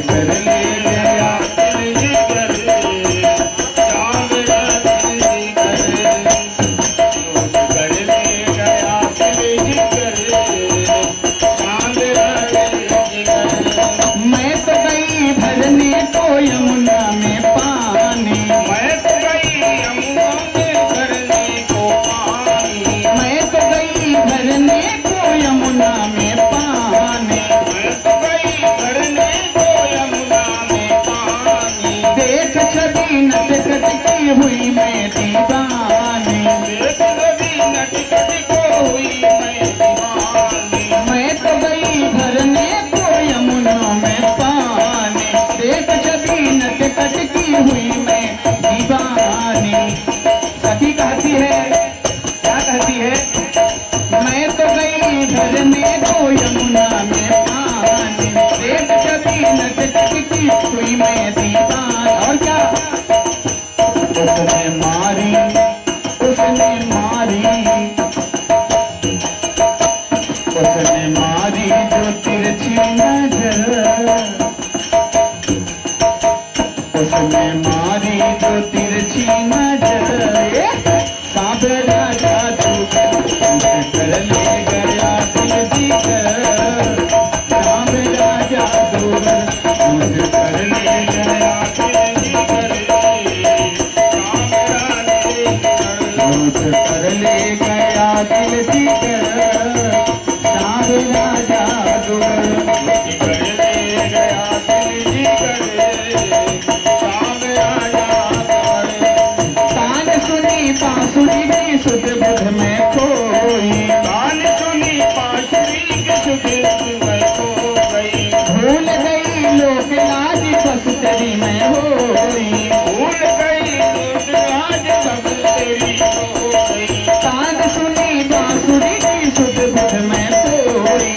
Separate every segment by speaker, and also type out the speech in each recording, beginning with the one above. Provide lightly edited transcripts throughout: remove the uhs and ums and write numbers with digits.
Speaker 1: कर ले गया दिल जिगर, चांद दिल जिगर, लूट कर ले गया दिल जिगर, चांद दिल जिगर।
Speaker 2: मैं तो गई भरने को यमुना में पानी,
Speaker 1: मैं तो गई यमुना में भरने को पानी,
Speaker 2: मैं तो गई भरने को यमुना में पानी,
Speaker 1: मैं तो गई भरने को यमुना में पानी।
Speaker 2: देख छवि नटखट की हुई मैं दीवानी,
Speaker 1: देख रवि नटखट को हुई मैं दीवानी।
Speaker 2: मैं तो गई भरने को यमुना में पानी, देख छवि नटखट की हुई मैं दीवानी। सखी कहती है, क्या कहती है? मैं तो गई भरने को यमुना में पानी, देख छवि नटखट की हुई मैं दीवानी। और क्या? उसने मारी, उसने मारी, उसने मारी जो तिरछी नजर, उसने मारी जो तिरछी नजर, सांवरा जादूगर मुझे कर ले गया दिल जिगर, सांवरा जादूगर मुझे कर ले गया दिल जिगर, मुझे कर ले गया दिल जिगर, सांवरा जादूगर।
Speaker 1: कर ले गया दिल जिगर, सांवरा जादूगर।
Speaker 2: तान सुनी बांसुरी की सुध बुध में खोई,
Speaker 1: कान सुनी बांसुरी के सुध में खो गई,
Speaker 2: भूल गई लोक लाज बस तेरी मैं होई।
Speaker 1: भूल गई लोग आज सब तेरी हो गई।
Speaker 2: तान सुनी बांसुरी की सुध बुध में खोई,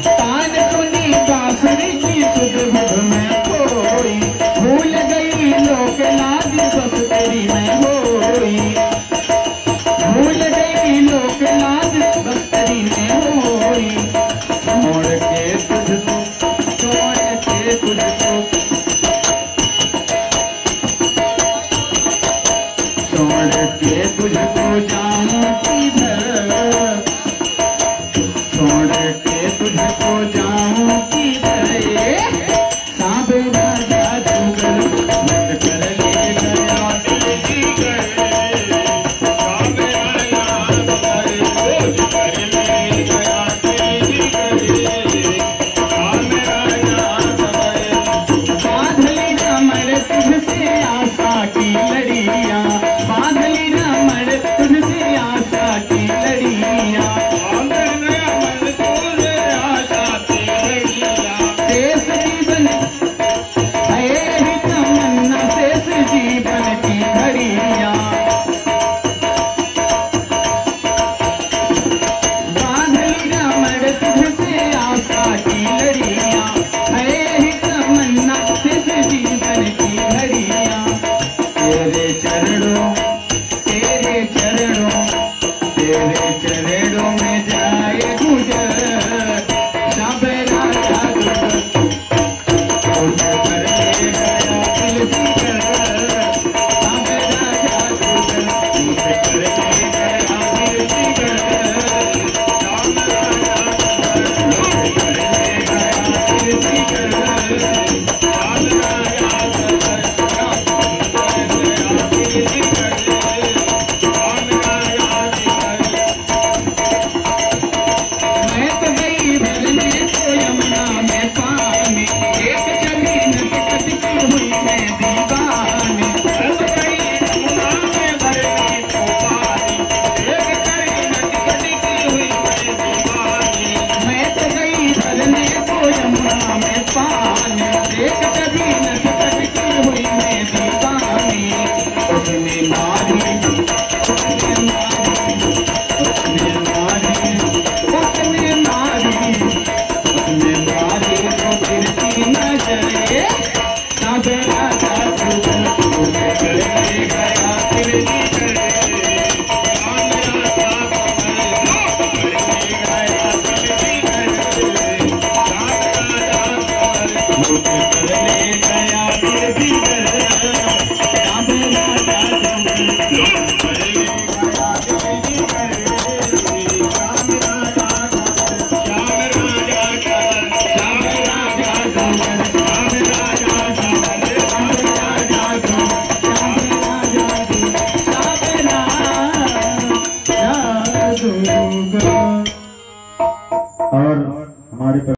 Speaker 2: तान सुनी बांसुरी की सुध बुध में खोई, भूल गई लोक लाज बस तेरी मैं होई, भूल गई लोक लाज बस तेरी मैं होई। छोड़ के तुझको, छोड़ के तुझको, छोड़ के तुझको जाऊं किधर, छोड़ के तुझको जाऊं किधर, सांवरा जादूगर मुझे कर ले गया
Speaker 1: दिल जिगर, सांवरा जादूगर मुझे कर ले गया दिल जिगर, सांवरा जादूगर।
Speaker 2: बांधली रमण तुझसे आशा की लड़ियां, बांधली रमण तुझसे आशा की लड़ियां,
Speaker 1: आंगन मन तुझसे
Speaker 2: दूंगा।
Speaker 3: और हमारे